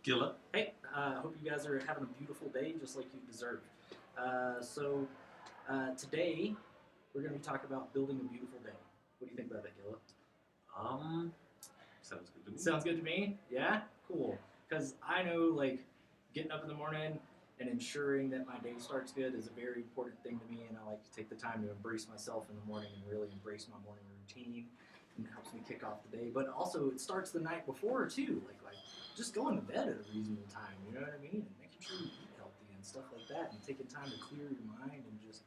Gilla. Hey, I hope you guys are having a beautiful day just like you deserve. Today we're going to be talking about building a beautiful day. What do you think about that, Gilla? Um, Sounds good to me. Sounds good to me. Yeah, cool. Because I know like getting up in the morning and ensuring that my day starts good is a very important thing to me, and I like to take the time to embrace myself in the morning and really embrace my morning routine. And it helps me kick off the day. But also, it starts the night before too. Like just going to bed at a reasonable time. You know what I mean? And making sure you eat healthy and stuff like that, and taking time to clear your mind and just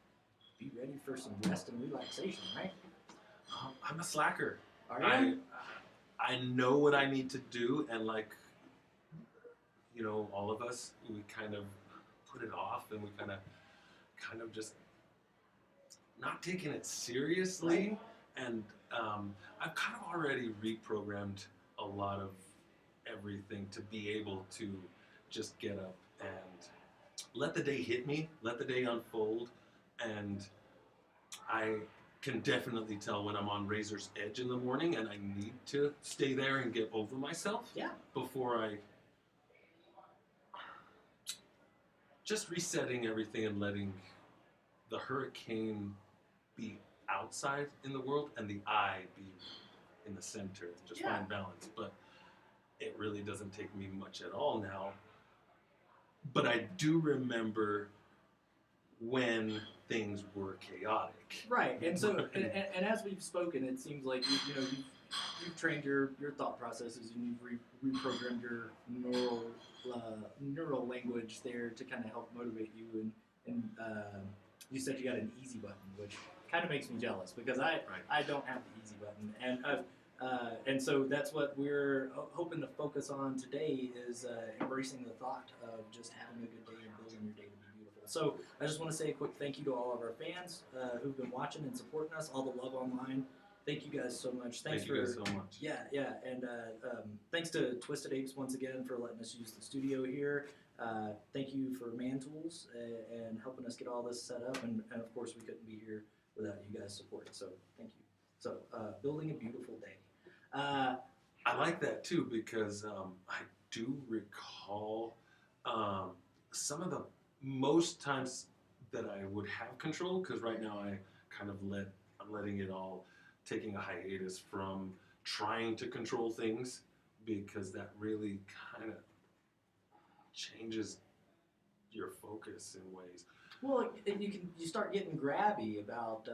be ready for some rest and relaxation. Right? I'm a slacker. Are I you? I know what I need to do, and all of us, we kind of put it off, and we kind of just not taking it seriously. Right. And I've kind of already reprogrammed a lot of everything to be able to just get up and let the day hit me, let the day unfold, and I can definitely tell when I'm on razor's edge in the morning and I need to stay there and get over myself Yeah. before I just resetting everything and letting the hurricane be outside in the world and the I be in the center, just Yeah. find balance. But it really doesn't take me much at all now. But I do remember when things were chaotic. Right, and so and as we've spoken, it seems like you've trained your thought processes and you've reprogrammed your neural language there to kind of help motivate you and you said you got an easy button, which kind of makes me jealous because I don't have the easy button and so that's what we're hoping to focus on today is embracing the thought of just having a good day and building your day to be beautiful. So I just want to say a quick thank you to all of our fans who've been watching and supporting us, all the love online. Thank you guys so much. Thank you guys so much. Yeah, and thanks to Twisted Apes once again for letting us use the studio here. Thank you for Man Tools and helping us get all this set up, and of course we couldn't be here without you guys' support. So thank you. So building a beautiful day. I like that too because I do recall some of the most times that I would have control because right now I'm letting it all taking a hiatus from trying to control things because that really kind of changes your focus in ways. Well, you start getting grabby about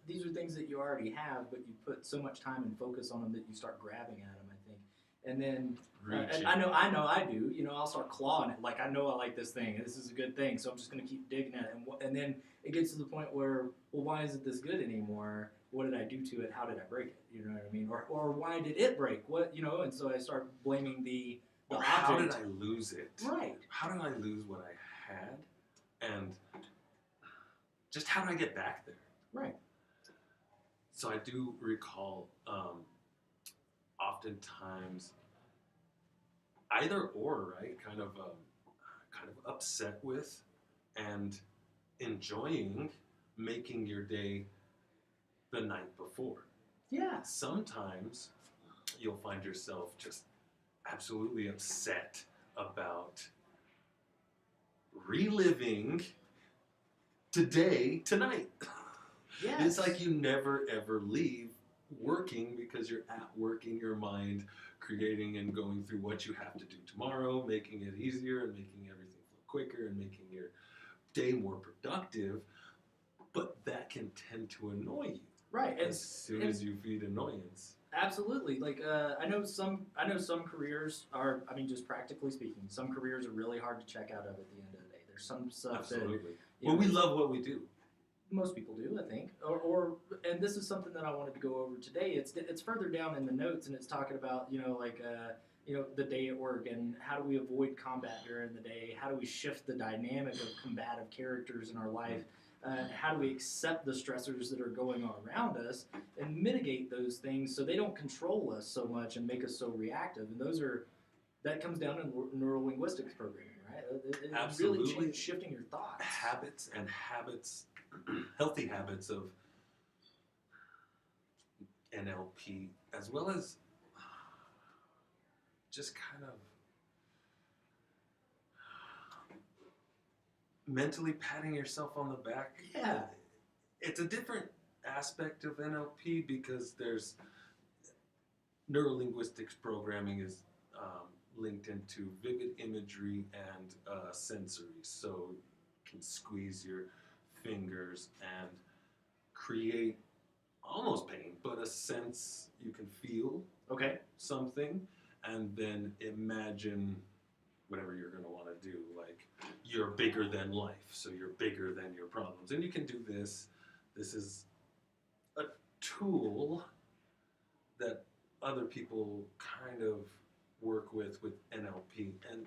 these are things that you already have, but you put so much time and focus on them that you start grabbing at them. I think, and then and I do. You know, I'll start clawing it. Like I know I like this thing, and this is a good thing, so I'm just going to keep digging at it. And then it gets to the point where, well, why isn't this good anymore? What did I do to it? How did I break it? You know what I mean? Or why did it break? What And so I start blaming the or object. How did I lose it? Right. How did I lose what I had? And just how do I get back there? Right. So I do recall oftentimes either or, right? Kind of upset with and enjoying making your day the night before. Yeah. Sometimes you'll find yourself just absolutely upset about reliving today tonight. Yes. It's like you never ever leave working because you're at work in your mind, creating and going through what you have to do tomorrow, making it easier and making everything flow quicker and making your day more productive. But that can tend to annoy you. Right. As soon as you feed annoyance. Absolutely. Like I know some careers are. I mean, just practically speaking, some careers are really hard to check out of at the end of the day. There's some stuff absolutely. Well, we love what we do. Most people do, I think. And this is something that I wanted to go over today. It's further down in the notes, and it's talking about the day at work and how do we avoid combat during the day? How do we shift the dynamic of combative characters in our life? How do we accept the stressors that are going on around us and mitigate those things so they don't control us so much and make us so reactive? And that comes down to neuro-linguistics programming, right? It absolutely. Really shifting your thoughts. Habits, healthy habits of NLP, as well as just kind of mentally patting yourself on the back. Yeah. It's a different aspect of NLP because there's neurolinguistics programming is linked into vivid imagery and sensory. So you can squeeze your fingers and create almost pain, but a sense you can feel Okay. something, and then imagine whatever you're going to want to do. Like you're bigger than life, so you're bigger than your problems, and you can do this. This is a tool that other people kind of work with NLP, and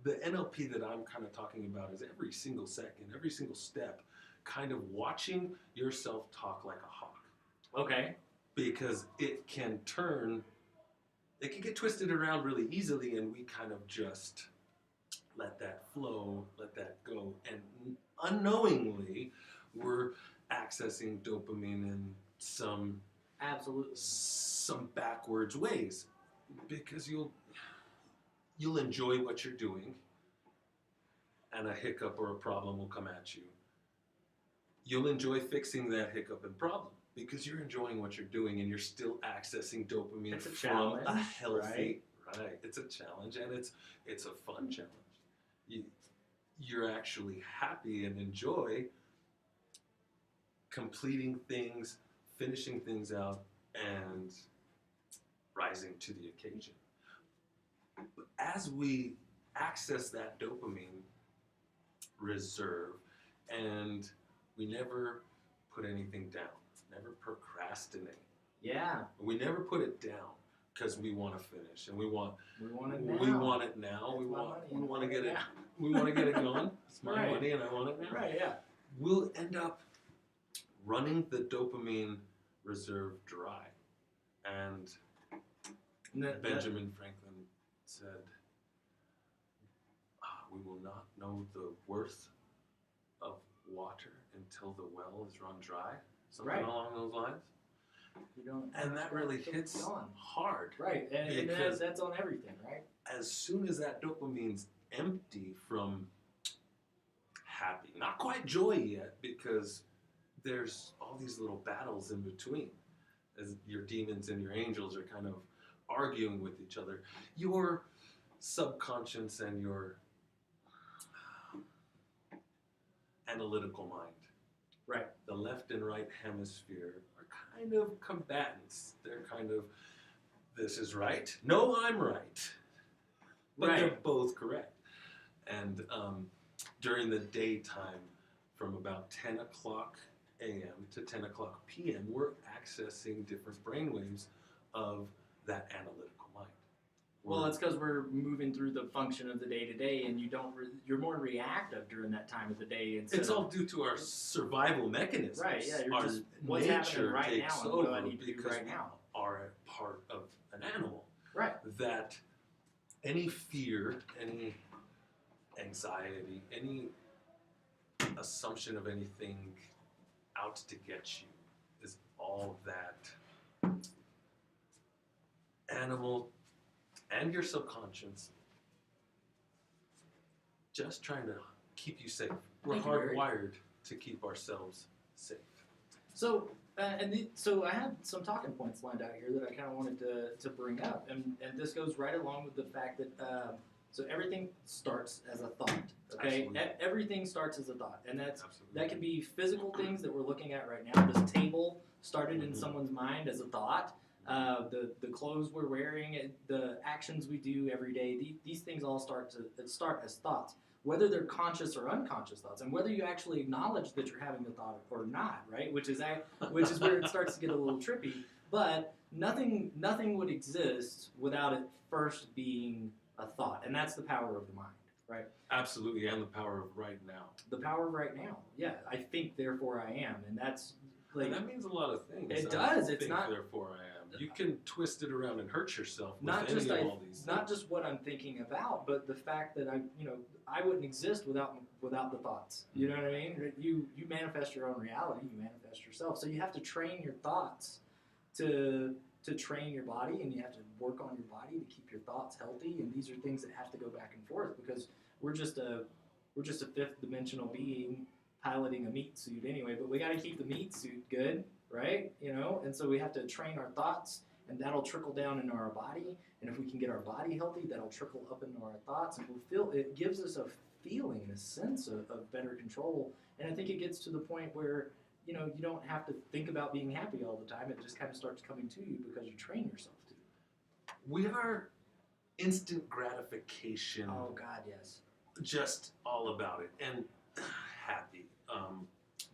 the NLP that I'm kind of talking about is every single second, every single step, kind of watching yourself talk like a hawk. Okay. Because it can get twisted around really easily, and we kind of just let that flow, let that go, and unknowingly we're accessing dopamine in some Absolutely. some backwards ways, because you'll enjoy what you're doing, and a hiccup or a problem will come at you. You'll enjoy fixing that hiccup and problem because you're enjoying what you're doing and you're still accessing dopamine It's a from challenge, a healthy, right? It's a challenge, and it's a fun challenge. You're actually happy and enjoy completing things, finishing things out, and rising to the occasion. But as we access that dopamine reserve, and we never put anything down, never procrastinate. Yeah. We never put it down because we want to finish, and we want it now. We want it now. That's We my want money, we want to I get want it. it now. We want to get it going. It's my Right. money, and I want it now. Right, yeah. We'll end up running the dopamine reserve dry. And Benjamin Franklin said, "We will not know the worth of water until the well is run dry." Something Right. along those lines. You don't, And that really hits hard. Right, and that's on everything, right? As soon as that dopamine's empty from happy, not quite joy yet, because there's all these little battles in between as your demons and your angels are kind of arguing with each other. Your subconscious and your analytical mind, Right. the left and right hemisphere, are kind of combatants. They're kind of, this is right. No, I'm right. But Right. they're both correct. And during the daytime, from about 10 o'clock a.m. to 10 o'clock p.m., we're accessing different brainwaves of that analytical mind. Well, that's because we're moving through the function of the day to day, and you're more reactive during that time of the day. It's all due to our survival mechanisms. Right, yeah, you're our just what's happening right takes now and over what I need to do because right we now. are a part of an animal. Right. That any fear, any anxiety, any assumption of anything out to get you is all that animal and your subconscious just trying to keep you safe. We're hardwired to keep ourselves safe. So, so I had some talking points lined out here that I kind of wanted to bring up, and this goes right along with the fact that so everything starts as a thought. Okay, everything starts as a thought, and that can be physical things that we're looking at right now. This table started in someone's mind as a thought. The clothes we're wearing, the actions we do every day, these things all start as thoughts, whether they're conscious or unconscious thoughts, and whether you actually acknowledge that you're having the thought or not, right? Which is where it starts to get a little trippy. But nothing would exist without it first being a thought, and that's the power of the mind, right? Absolutely, and the power of right now. The power of right now. Yeah, I think, therefore I am, and that's like. And that means a lot of things. It does. It's think, not. Therefore I am. You can twist it around and hurt yourself with Not any just of all these. not just what I'm thinking about, but the fact that I wouldn't exist without the thoughts. You know what I mean? You manifest your own reality. You manifest yourself. So you have to train your thoughts to to train your body, and you have to work on your body to keep your thoughts healthy. And these are things that have to go back and forth because we're just a fifth dimensional being piloting a meat suit anyway. But we got to keep the meat suit good, right? You know, and so we have to train our thoughts, and that'll trickle down into our body. And if we can get our body healthy, that'll trickle up into our thoughts, and we'll feel it gives us a feeling, a sense of better control. And I think it gets to the point where you know you don't have to think about being happy all the time. It just kind of starts coming to you because you train yourself to. We are instant gratification. Oh God, yes. Just all about it and happy.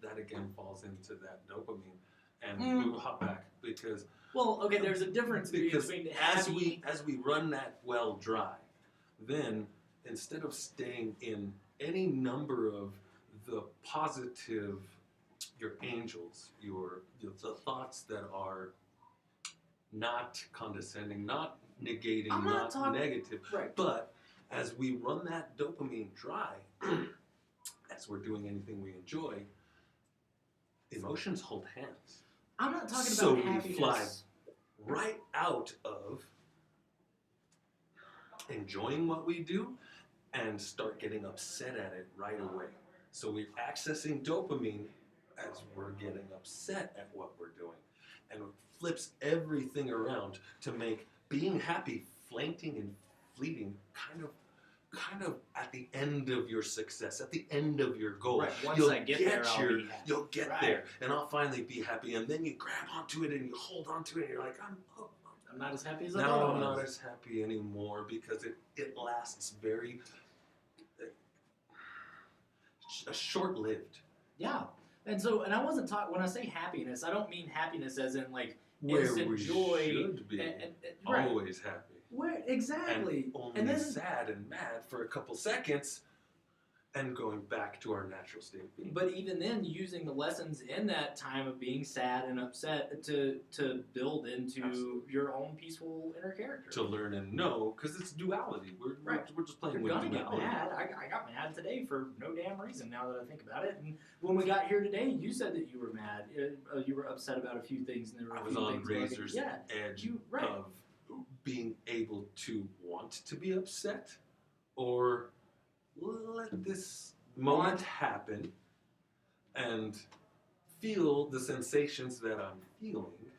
That again falls into that dopamine, and we'll hop back because. Well, okay, there's a difference between happy. as we run that well dry, then instead of staying in any number of the positive, your angels, the thoughts that are not condescending, not negating, not negative, right. But as we run that dopamine dry, as we're doing anything we enjoy, emotions hold hands. I'm not talking so about happiness. We fly right out of enjoying what we do and start getting upset at it right away. So we're accessing dopamine as we're getting upset at what we're doing. And it flips everything around to make being happy fleeting and fleeting, kind of at the end of your success, at the end of your goal. Right. Once I get there, I'll be happy. You'll get there, and I'll finally be happy. And then you grab onto it and you hold onto it, and you're like, I'm not as happy as I thought I was. I'm not as happy anymore because it lasts very short-lived. Yeah. And I wasn't talking, when I say happiness, I don't mean happiness as in like where instant we joy. Should be right. always happy. Exactly. And only sad and mad for a couple seconds and going back to our natural state of being. But even then, using the lessons in that time of being sad and upset to build into Absolutely. your own peaceful inner character. To learn and know, because it's duality. We're just playing with duality. Get mad. I got mad today for no damn reason now that I think about it. And when we got here today, you said that you were mad. You were upset about a few things. And there were I was on razor's edge right. of being able to want to be upset or let this moment happen and feel the sensations that I'm feeling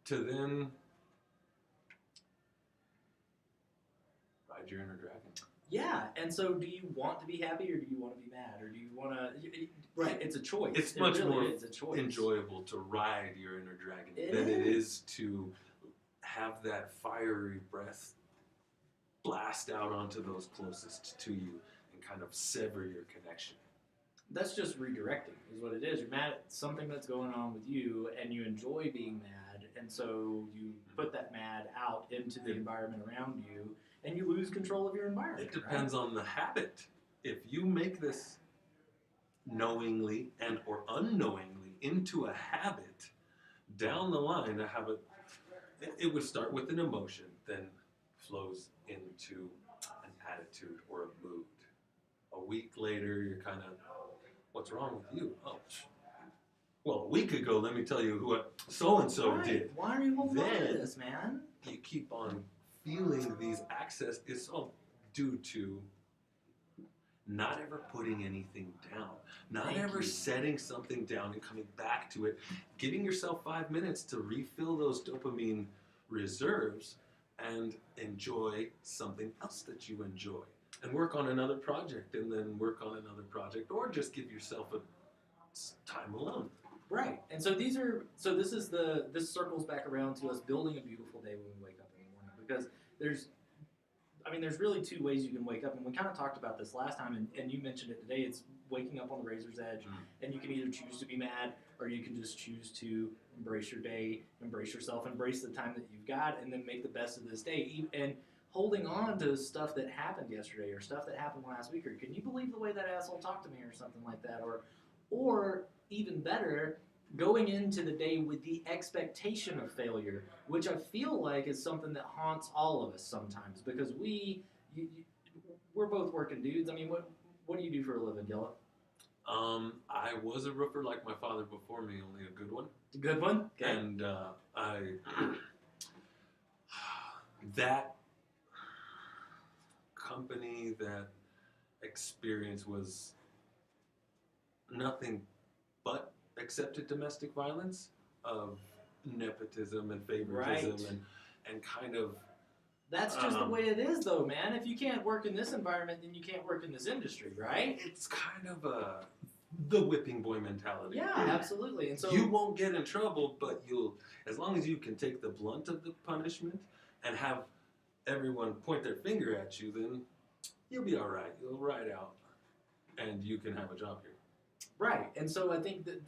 to then ride your inner dragon. Yeah, and so do you want to be happy or do you want to be mad or do you want to... Right, it's a choice. It's much more enjoyable to ride your inner dragon than it is to have that fiery breath blast out onto those closest to you and kind of sever your connection. That's just redirecting is what it is. You're mad at something that's going on with you and you enjoy being mad, and so you put that mad out into the environment around you and you lose control of your environment. It depends on the habit. If you make this knowingly and or unknowingly into a habit, down the line a habit, it would start with an emotion, then flows into an attitude or a mood. A week later, you're kind of, what's wrong with you? Oh, well, a week ago, let me tell you what so-and-so did. Why are you holding on to this, man? You keep on feeling these access. It's all due to not ever putting anything down. Not ever setting something down and coming back to it. Giving yourself 5 minutes to refill those dopamine reserves and enjoy something else that you enjoy. And work on another project and then work on another project, or just give yourself a time alone. Right. And so this circles back around to us building a beautiful day when we wake up in the morning, because there's really two ways you can wake up, and we kind of talked about this last time, and you mentioned it today. It's waking up on the razor's edge, and you can either choose to be mad, or you can just choose to embrace your day, embrace yourself, embrace the time that you've got, and then make the best of this day. And holding on to stuff that happened yesterday or stuff that happened last week, or can you believe the way that asshole talked to me or something like that, or even better, going into the day with the expectation of failure, which I feel like is something that haunts all of us sometimes, because we're both working dudes. I mean, what do you do for a living, Gilla? I was a roofer like my father before me, only a good one. A good one? Okay. And I that company, that experience was nothing but accepted domestic violence of nepotism and favoritism Right. and kind of That's just the way it is, though, man. If you can't work in this environment, then you can't work in this industry, right? it's kind of the whipping boy mentality. Yeah, absolutely. And so you won't get in trouble, but you'll, as long as you can take the blunt of the punishment and have everyone point their finger at you, then you'll be all right. You'll ride out, and you can have a job here. right. And so I think that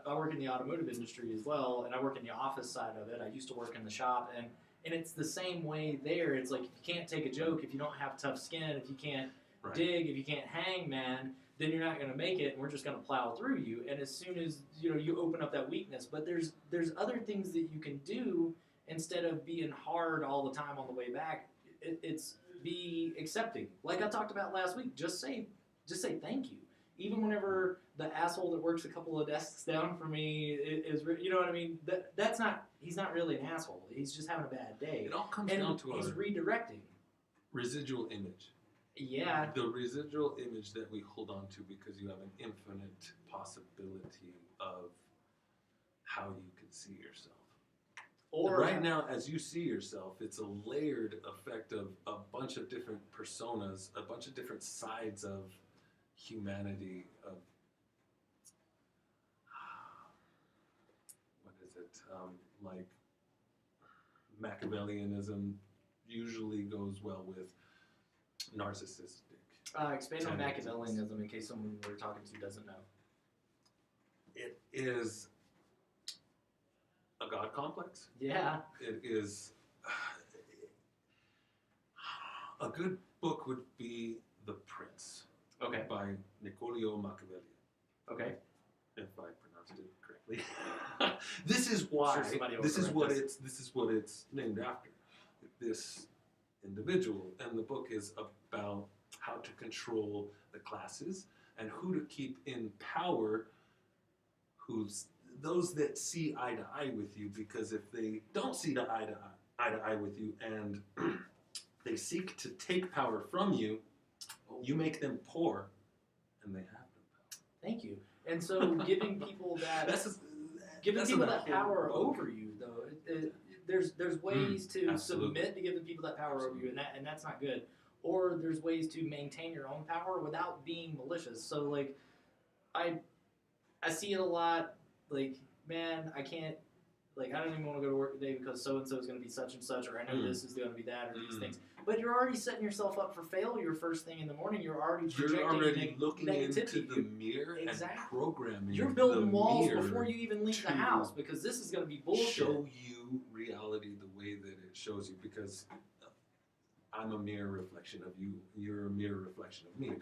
I work in the automotive industry as well, and I work in the office side of it. I used to work in the shop, and it's the same way there. It's like if you can't take a joke, if you don't have tough skin, if you can't Right. dig, if you can't hang, man, then you're not going to make it, and we're just going to plow through you. And as soon as you open up that weakness, but there's other things that you can do instead of being hard all the time on the way back. It's be accepting, like I talked about last week. Just say thank you. Even whenever the asshole that works a couple of desks down from me is, you know what I mean? That's not, he's not really an asshole. He's just having a bad day. It all comes And down to he's a redirecting. residual image. Yeah. The residual image that we hold on to because you have an infinite possibility of how you can see yourself. Or right now, as you see yourself, it's a layered effect of a bunch of different personas, a bunch of different sides of humanity, of what is it, like Machiavellianism usually goes well with narcissistic. expand on tendencies. Machiavellianism in case someone we're talking to doesn't know. It is a god complex. Yeah. It is a good book would be The Prince Okay. by Niccolò Machiavelli, Okay. if I pronounced it correctly. This is why. Sure, somebody will This is correct what us. it's. This is what it's named after. This individual, and the book is about how to control the classes and who to keep in power. Who's those that see eye to eye with you? Because if they don't see eye to eye with you, and they seek to take power from you, you make them poor, and they have no power. Thank you. And so giving people that giving that's people in that whole power book. over you, though, there's ways to absolutely. submit to giving people that power over you, and that's not good. Or there's ways to maintain your own power without being malicious. So like, I see it a lot. Like, man, I can't. Like, I don't even want to go to work today because so and so is going to be such and such, or I know this is going to be that, or these things. But you're already setting yourself up for failure first thing in the morning. You're already projecting looking negativity. into the mirror Exactly. and programming. You're building the walls mirror before you even leave the to house because this is going to be bullshit. show you reality the way that it shows you, because I'm a mirror reflection of you. You're a mirror reflection of me.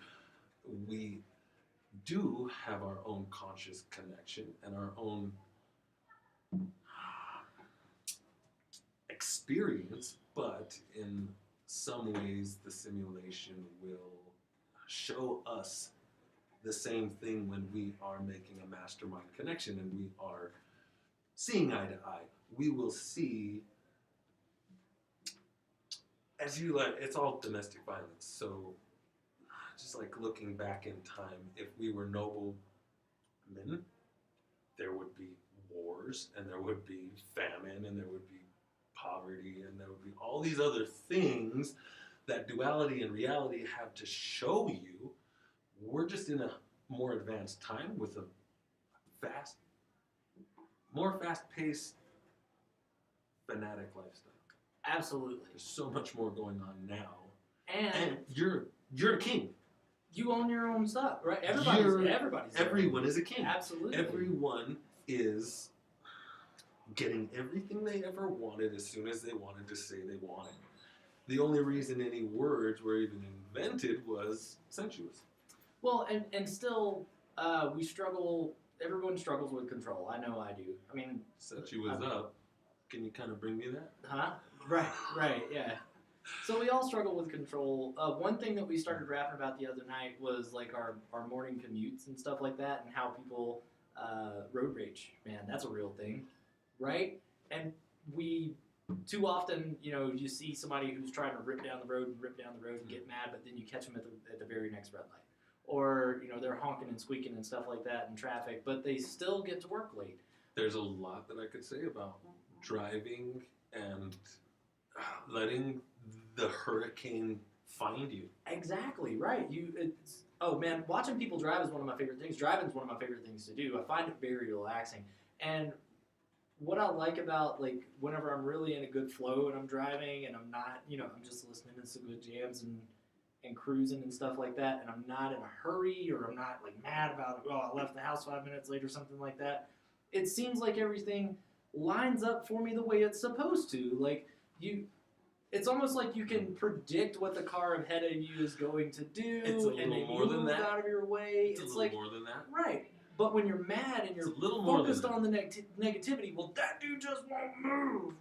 We do have our own conscious connection and our own experience, but in some ways the simulation will show us the same thing when we are making a mastermind connection and we are seeing eye to eye. We will see, as you like, it's all domestic violence. So just like looking back in time, if we were noble men, there would be wars and there would be famine and there would be poverty and there would be all these other things that duality and reality have to show you. We're just in a more advanced time with a more fast-paced, fanatic lifestyle. Absolutely. There's so much more going on now, And you're a king. you own your own stuff, right? Everyone is a king. Absolutely. Everyone is getting everything they ever wanted as soon as they wanted to say they wanted. The only reason any words were even invented was sensuous. Well, and still, we struggle. Everyone struggles with control. I know I do. I mean, Sensuous up. Can you kind of bring me that? huh? Right, yeah. So we all struggle with control. One thing that we started rapping about the other night was like our morning commutes and stuff like that, and how people road rage. Man, that's a real thing, right? And we too often, you see somebody who's trying to rip down the road and get mad, but then you catch them at the very next red light. Or, they're honking and squeaking and stuff like that in traffic, but they still get to work late. There's a lot that I could say about driving and letting the hurricane find you. Exactly, right. Oh man, watching people drive is one of my favorite things. Driving is one of my favorite things to do. I find it very relaxing. And what I like about, like, whenever I'm really in a good flow and I'm driving and I'm not, I'm just listening to some good jams and cruising and stuff like that, and I'm not in a hurry or I'm not, like, mad about, I left the house 5 minutes late or something like that. It seems like everything lines up for me the way it's supposed to. Like, it's almost like you can predict what the car ahead of you is going to do, and they move out of your way. It's a little like more than that. Right. But when you're mad and you're focused on the negativity, well, that dude just won't move,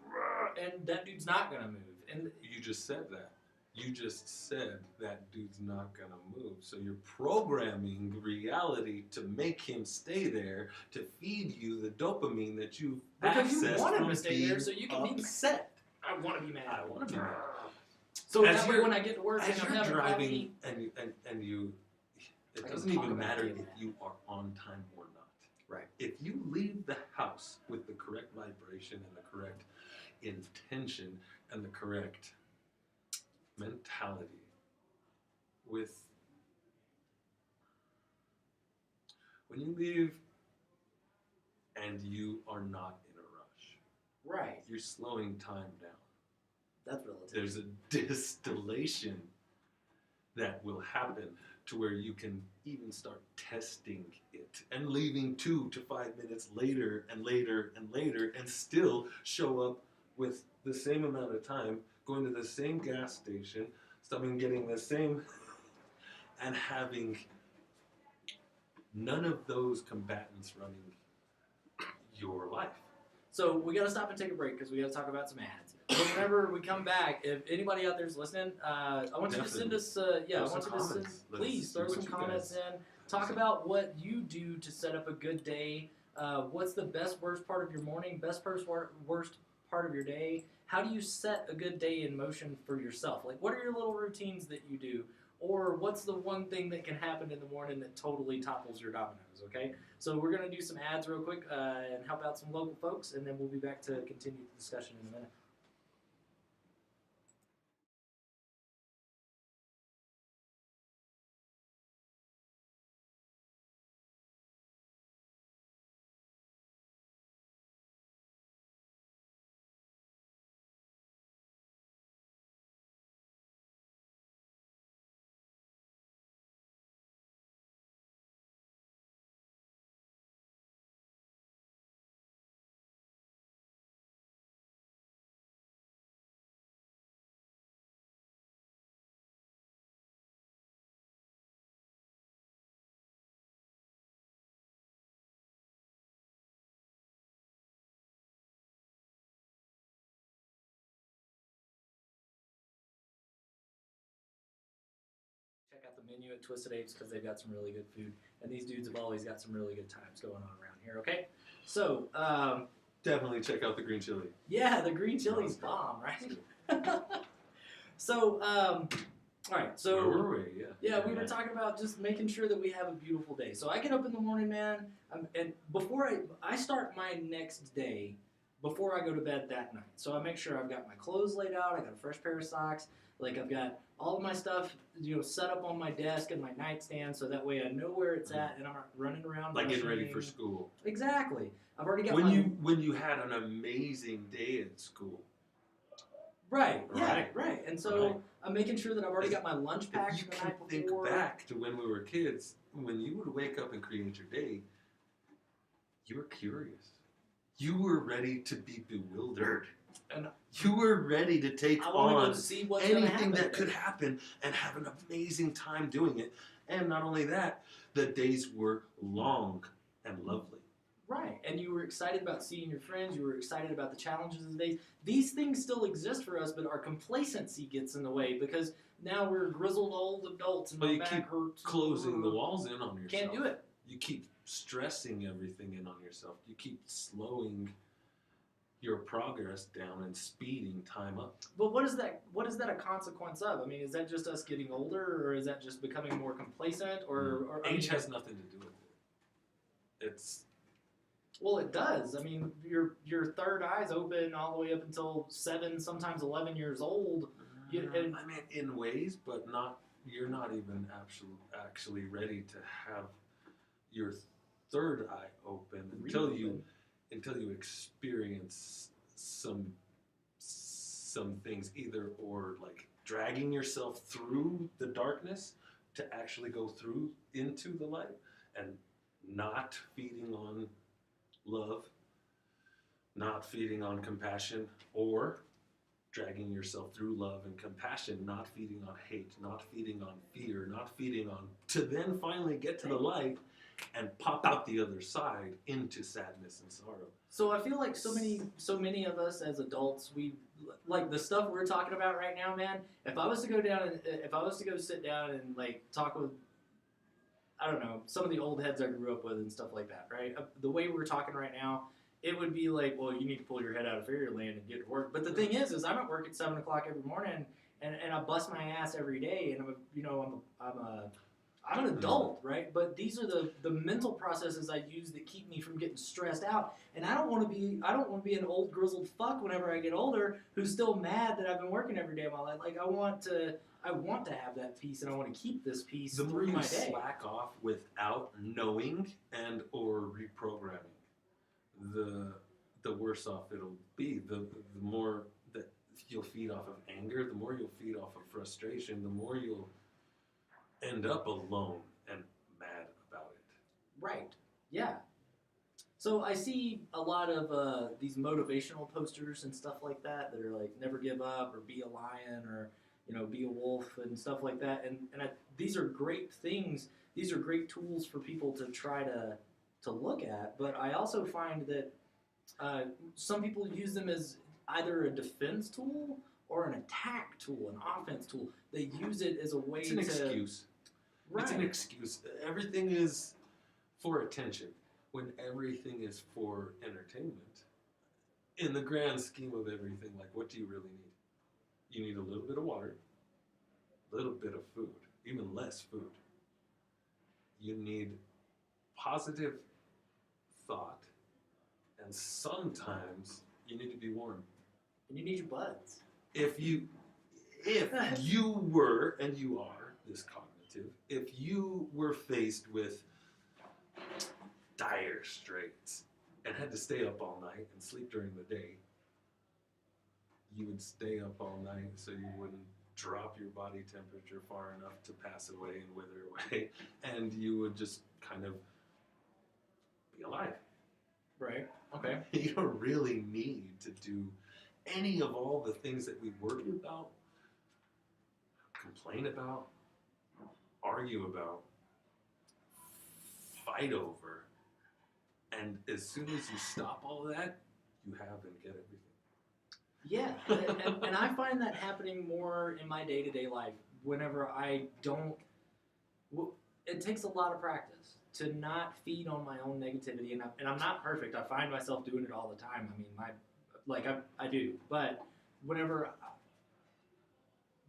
and that dude's not gonna move. And you just said that. You just said that dude's not gonna move. So you're programming reality to make him stay there, to feed you the dopamine that you've because you accessed want him from to stay there, so you can be upset. I want to be mad. I want to be mad. So that way, when I get to work as and I'm you're having driving coffee, and you, it doesn't even matter if you are on time or not. Right. If you leave the house with the correct vibration and the correct intention and the correct mentality, when you leave and you are not in a rush, right, you're slowing time down. That's relative. There's a distillation that will happen to where you can even start testing it and leaving 2 to 5 minutes later and later and later and still show up with the same amount of time, going to the same gas station, getting the same, and having none of those combatants running your life. So we got to stop and take a break because we got to talk about some ads. But whenever we come back, if anybody out there's listening, I want you to send us, please throw some comments in. Talk about what you do to set up a good day. What's the best, worst part of your morning? Best, worst part of your day? How do you set a good day in motion for yourself? Like, what are your little routines that you do? Or what's the one thing that can happen in the morning that totally topples your dominoes, okay? So we're going to do some ads real quick and help out some local folks, and then we'll be back to continue the discussion in a minute. Check out the menu at Twisted Apes because they've got some really good food. And these dudes have always got some really good times going on around here, okay? So, definitely check out the green chili. Yeah, the green chili's bomb, right? So, all right. So, where were we? Yeah, we were talking about just making sure that we have a beautiful day. So I get up in the morning, man, and before I start my next day, before I go to bed that night. So I make sure I've got my clothes laid out. I got a fresh pair of socks. Like, I've got all of my stuff, set up on my desk and my nightstand, so that way I know where it's at, and I'm not running around. Like getting ready for school. Exactly. I've already got when you had an amazing day at school. Right. Yeah. Right. And so I'm making sure that I've already got my lunch packed the night before. Think back to when we were kids, when you would wake up and create your day, you were curious. You were ready to be bewildered. And you were ready to take on anything that could happen and have an amazing time doing it. And not only that, the days were long and lovely. Right. And you were excited about seeing your friends. You were excited about the challenges of the days. These things still exist for us, but our complacency gets in the way because now we're grizzled old adults and my back hurts. Closing the walls in on yourself. Can't do it. You keep stressing everything in on yourself. You keep slowing your progress down and speeding time up. But what is that? What is that a consequence of? I mean, is that just us getting older, or is that just becoming more complacent, or Age has nothing to do with it. It's well, it does. I mean, your third eye's open all the way up until 7, sometimes 11 years old. And I mean, in ways, but not. You're not even actually ready to have your third eye open until you experience some things, either or like dragging yourself through the darkness to actually go through into the light, and not feeding on love, not feeding on compassion, or dragging yourself through love and compassion, not feeding on hate, not feeding on fear, not feeding on, to then finally get to the light and pop out the other side into sadness and sorrow. So I feel like so many of us as adults, we like the stuff we're talking about right now, man. If I was to go sit down and like talk with, I don't know, some of the old heads I grew up with and stuff like that, right? The way we're talking right now, it would be like, well, you need to pull your head out of fairyland and get to work. But the thing is I'm at work at 7 o'clock every morning, and I bust my ass every day, and I'm an adult, right? But these are the mental processes I use that keep me from getting stressed out. And I don't want to be an old grizzled fuck whenever I get older who's still mad that I've been working every day of my life. Like I want to have that peace, and I want to keep this peace through my day. The more you slack off without knowing and or reprogramming, the worse off it'll be. The more that you'll feed off of anger, the more you'll feed off of frustration, the more you'll end up alone and mad about it. Right. Yeah. So I see a lot of these motivational posters and stuff like that are like never give up or be a lion or be a wolf and stuff like that. And these are great things. These are great tools for people to try to look at. But I also find that some people use them as either a defense tool or an attack tool, an offense tool. They use it as a way to... It's an excuse. Right. It's an excuse. Everything is for attention when everything is for entertainment. In the grand scheme of everything, like, what do you really need? You need a little bit of water, a little bit of food, even less food. You need positive thought, and sometimes you need to be warm. And you need your buds. If you were, and you are this cognitive, if you were faced with dire straits and had to stay up all night and sleep during the day, you would stay up all night so you wouldn't drop your body temperature far enough to pass away and wither away, and you would just kind of be alive. Right. Okay. You don't really need to do any of all the things that we worry about, complain about, argue about, fight over. And as soon as you stop all that, you have and get everything. Yeah, and I find that happening more in my day-to-day life whenever I don't... It takes a lot of practice to not feed on my own negativity, and I'm not perfect. I find myself doing it all the time. I mean, I do. But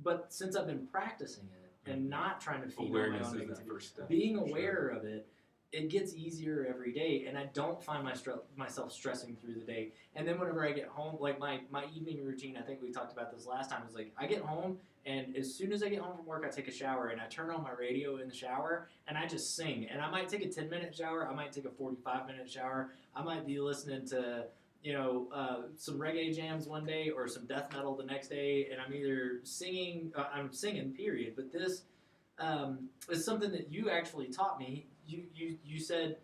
but since I've been practicing it and not trying to feed on my own negativity, being aware of it, it gets easier every day, and I don't find myself stressing through the day. And then whenever I get home, like my evening routine, I think we talked about this last time, is like I get home, and as soon as I get home from work, I take a shower, and I turn on my radio in the shower, and I just sing. And I might take a 10-minute shower, I might take a 45-minute shower, I might be listening to some reggae jams one day or some death metal the next day, and I'm either singing, I'm singing, period. But this is something that you actually taught me. You said,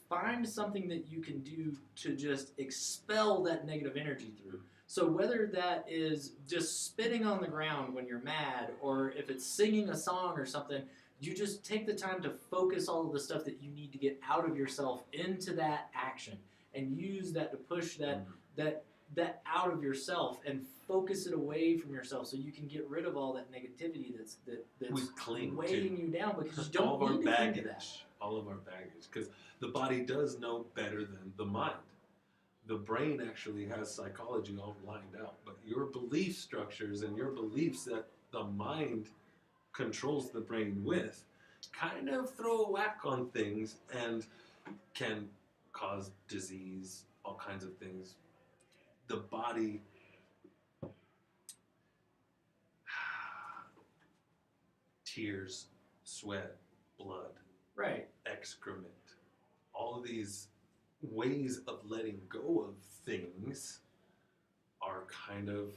find something that you can do to just expel that negative energy through. So whether that is just spitting on the ground when you're mad, or if it's singing a song or something, you just take the time to focus all of the stuff that you need to get out of yourself into that action, and use that to push that out of yourself and focus it away from yourself, so you can get rid of all that negativity that's weighing you down, because you don't need to cling to that. All of our baggage, because the body does know better than the mind. the brain actually has psychology all lined out, but your belief structures and your beliefs that the mind controls the brain with kind of throw a whack on things and can cause disease, all kinds of things. The body tears, sweat, blood, Right. excrement, all of these ways of letting go of things are kind of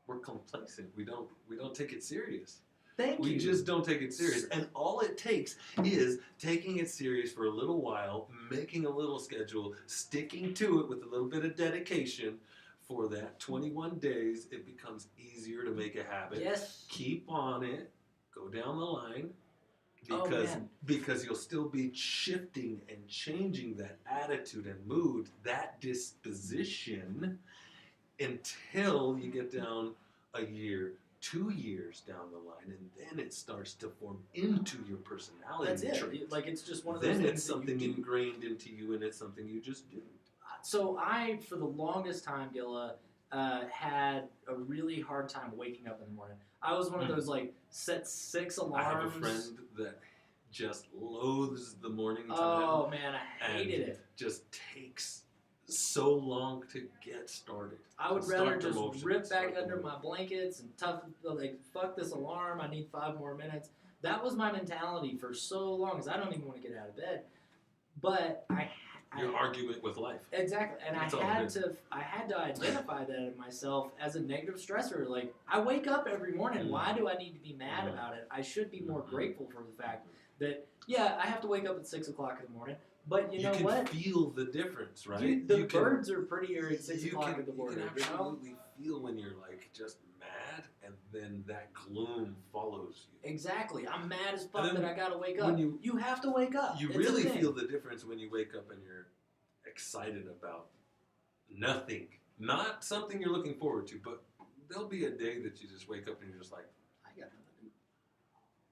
we're complacent. We don't take it serious. Thank We you. just don't take it serious. And all it takes is taking it serious for a little while, making a little schedule, sticking to it with a little bit of dedication. For that 21 days, it becomes easier to make a habit. Yes. Keep on it. Go down the line. Oh, Because, man. because you'll still be shifting and changing that attitude and mood, that disposition, until you get down a year, 2 years down the line, and then it starts to form into your personality. That's it. trait. Like, it's just one of those Then things it's that something you do. ingrained into you, and it's something you just do. So I, for the longest time, Gilla, had a really hard time waking up in the morning. I was one of those, like, set 6 alarms. I have a friend that just loathes the morning time. Oh, man, I hated and it. just takes so long to get started. I would to rather start the just motion, rip start back the under motion. my blankets and fuck this alarm. I need 5 more minutes. That was my mentality for so long, because I don't even want to get out of bed. But Your argument with life. Exactly, and That's all I it is. had to identify that in myself as a negative stressor. Like, I wake up every morning. Why do I need to be mad about it? I should be more grateful for the fact that, yeah, I have to wake up at 6 o'clock in the morning. But you know can what? feel the difference, right? Dude, the birds are prettier at 6 o'clock in the morning. You can absolutely feel when you're like just mad, and then that gloom follows you. Exactly. I'm mad as fuck And then that I gotta wake up. when you have to wake up. You It's a really thing. feel the difference when you wake up and you're excited about nothing, not something you're looking forward to, but there'll be a day that you just wake up and you're just like, I got nothing to do.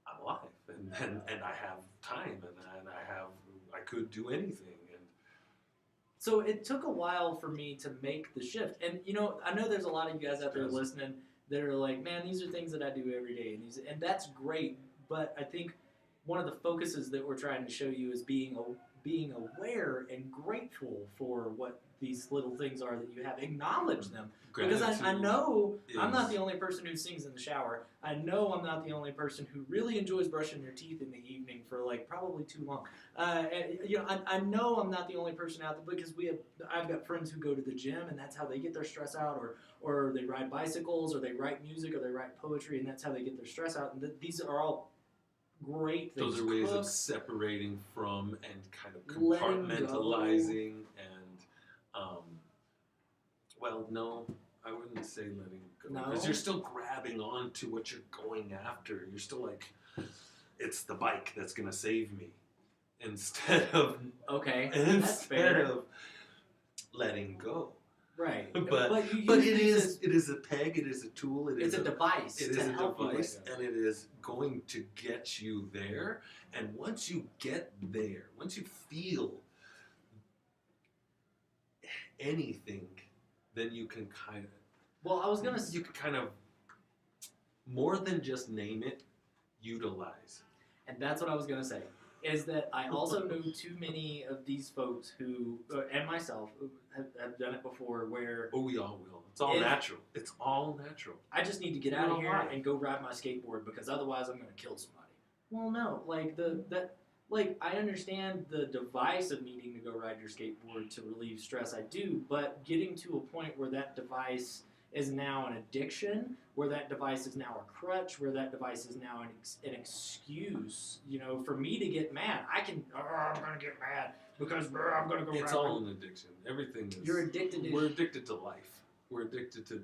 I'm alive, and I have time, and I could do anything, and So it took a while for me to make the shift. And, you know, I know there's a lot of you guys out there listening that are like, man, these are things that I do every day. And that's great. But I think one of the focuses that we're trying to show you is being aware and grateful for what these little things are that you have. Acknowledge them. Because I know I'm not the only person who sings in the shower. I know I'm not the only person who really enjoys brushing their teeth in the evening for like probably too long. I know I'm not the only person out there, because I've got friends who go to the gym and that's how they get their stress out, or they ride bicycles, or they write music, or they write poetry, and that's how they get their stress out. And these are all great things. Those are ways of separating from and kind of Letting compartmentalizing and well, no, I wouldn't say letting go, because you're still grabbing on to what you're going after. You're still like, it's the bike that's gonna save me, instead of that's fair. of letting go. Right, but it is a peg. It is a tool. It's a device. It is to a help you device, wake up. and it is going to get you there. And once you get there, once you feel anything, then you can kind of. Well, I was gonna. You can kind of more than just name it, utilize. And that's what I was gonna say. Is that I also know too many of these folks who, and myself, have done it before, where we all will. It's all natural. It's all natural. I just need to get out of here and go ride my skateboard, because otherwise I'm gonna kill somebody. Well, no, like I understand the device of needing to go ride your skateboard to relieve stress. I do, but getting to a point where that device is now an addiction, where that device is now a crutch, where that device is now an excuse, for me to get mad. I'm going to get mad because I'm going to go. It's all an addiction. Everything is. You're addicted. We're addicted to life. We're addicted to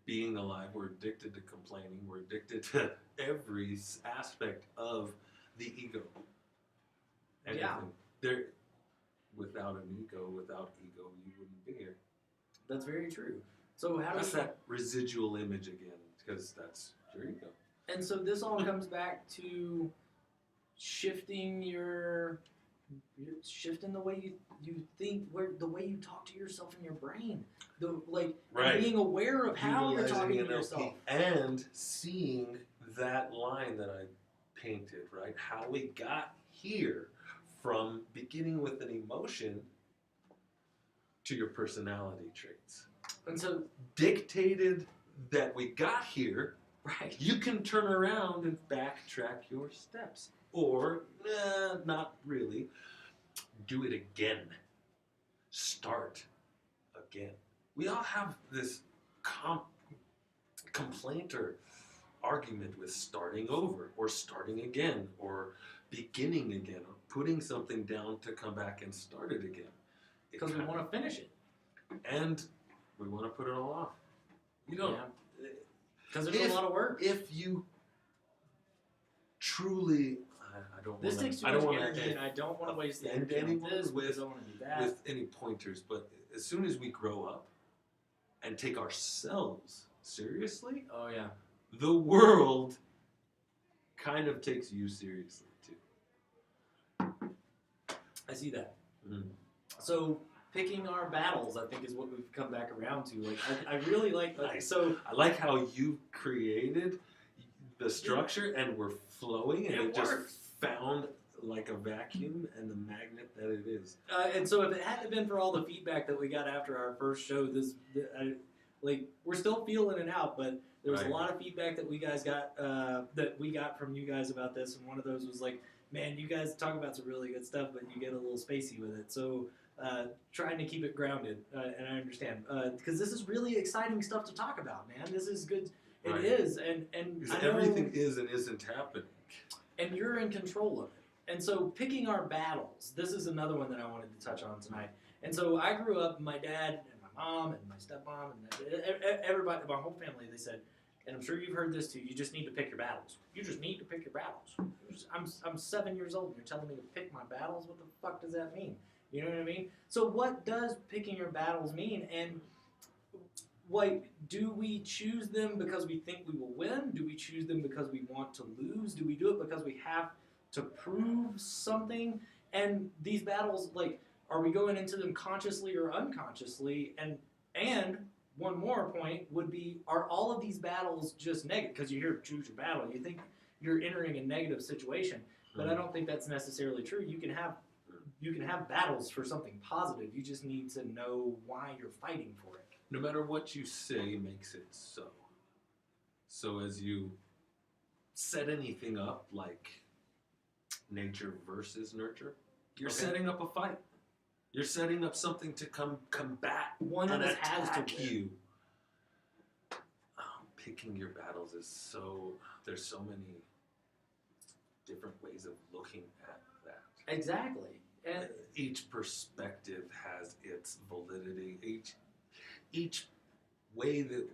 being alive. We're addicted to complaining. We're addicted to every aspect of the ego. Everything. Yeah. Without an ego, you wouldn't be here. That's very true. So that's that residual image again, because that's your ego. And so this all comes back to shifting your You're shifting the way you think, the way you talk to yourself in your brain, being aware of how you're talking to yourself, and seeing that line that I painted, right? How we got here from beginning with an emotion to your personality traits. And so dictated that we got here, right? You can turn around and backtrack your steps. Or, not really. Do it again. Start again. We all have this complaint or argument with starting over or starting again or beginning again or putting something down to come back and start it again. Because we want to finish it. And we want to put it all off. You know, because there's a lot of work. If you truly, I don't want to. This takes too much energy, and I don't want to waste the energy on this because I want to do that. With any pointers, but as soon as we grow up and take ourselves seriously, oh yeah, the world kind of takes you seriously too. I see that. Mm. So picking our battles, I think, is what we've come back around to. Like, I really like. Nice. So I like how you created the structure and we're flowing, and it just found like a vacuum and the magnet that it is. And so, if it hadn't been for all the feedback that we got after our first show, we're still feeling it out. But there was a lot of feedback that we guys got from you guys about this, and one of those was like, "Man, you guys talk about some really good stuff, but you get a little spacey with it." So. Trying to keep it grounded, and I understand because this is really exciting stuff to talk about, man. This is good. It is, and I know, everything is and isn't happening, and you're in control of it. And so, picking our battles. This is another one that I wanted to touch on tonight. And so, I grew up. My dad and my mom and my stepmom and everybody, my whole family. They said, and I'm sure you've heard this too. You just need to pick your battles. You just need to pick your battles. I'm 7 years old, and you're telling me to pick my battles. What the fuck does that mean? You know what I mean? So what does picking your battles mean? And do we choose them because we think we will win? Do we choose them because we want to lose? Do we do it because we have to prove something? And these battles, are we going into them consciously or unconsciously? And one more point would be, are all of these battles just negative? Because you hear choose your battle, you think you're entering a negative situation. But I don't think that's necessarily true. You can have battles for something positive. You just need to know why you're fighting for it. No matter what you say makes it so. So as you set anything up like nature versus nurture, you're setting up a fight. You're setting up something to combat one and that has to you. Picking your battles is so. There's so many different ways of looking at that. Exactly. And each perspective has its validity. Each way that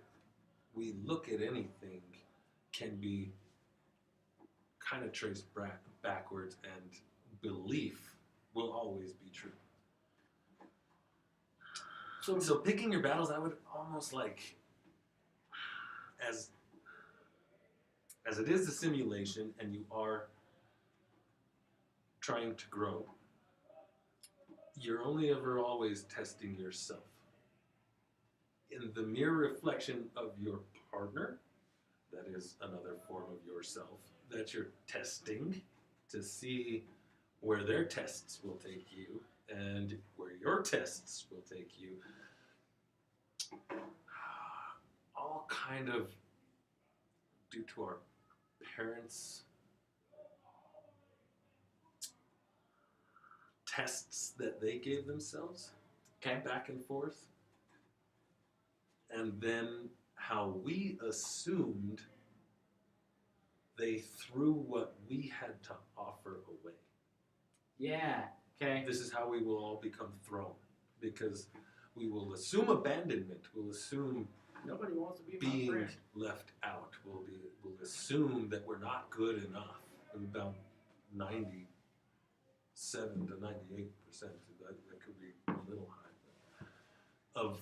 we look at anything can be kind of traced backwards, and belief will always be true. So picking your battles, I would almost as it is a simulation and you are trying to grow, you're only ever always testing yourself. In the mere reflection of your partner, that is another form of yourself that you're testing to see where their tests will take you and where your tests will take you. All kind of due to our parents' tests that they gave themselves, back and forth, and then how we assumed they threw what we had to offer away. Yeah, okay. This is how we will all become thrown, because we will assume abandonment, we'll assume nobody wants to be being left out, we'll assume that we're not good enough. About 97 to 98%, that could be a little high, of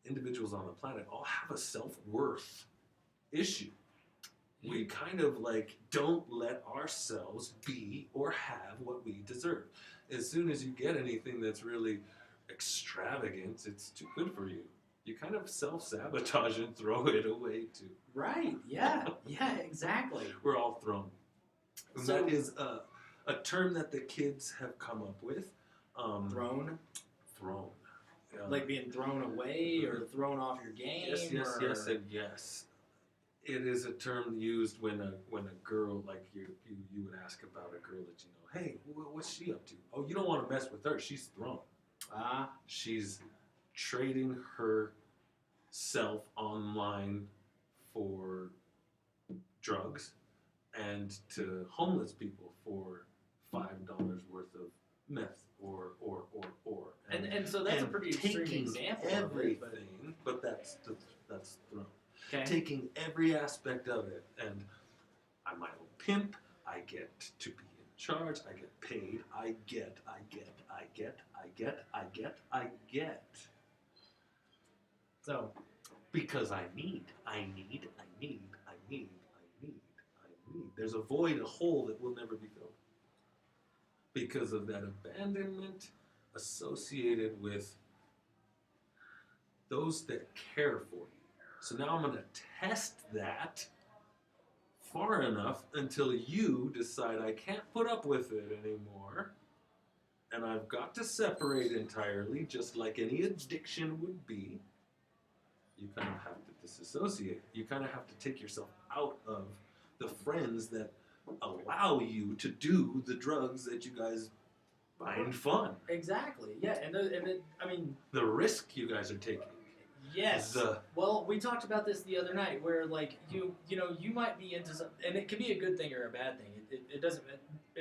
individuals on the planet all have a self-worth issue. We we kind of like don't let ourselves be or have what we deserve. As soon as you get anything that's really extravagant, it's too good for you. You kind of self-sabotage and throw it away too. Right. Yeah. Yeah. Exactly. We're all thrown. And So- that is a term that the kids have come up with. Thrown. Thrown. Like being thrown away or thrown off your game. Yes, and yes. It is a term used when a girl, like you would ask about a girl that you know. Hey, what's she up to? Oh, you don't want to mess with her. She's thrown. She's trading herself online for drugs and to homeless people for $5 worth of meth or. And so that's a pretty extreme taking example everything, of it, but that's thrown. Okay. Taking every aspect of it, and I'm my own pimp. I get to be in charge. I get paid. I get. So Because I need. There's a void, a hole that will never be filled. Because of that abandonment associated with those that care for you. So now I'm going to test that far enough until you decide I can't put up with it anymore. And I've got to separate entirely, just like any addiction would be. You kind of have to disassociate. You kind of have to take yourself out of the friends that allow you to do the drugs that you guys find fun. exactly, yeah, I mean, The risk you guys are taking. yes. The- Well, we talked about this the other night, where like you know you might be into something, and it can be a good thing or a bad thing. It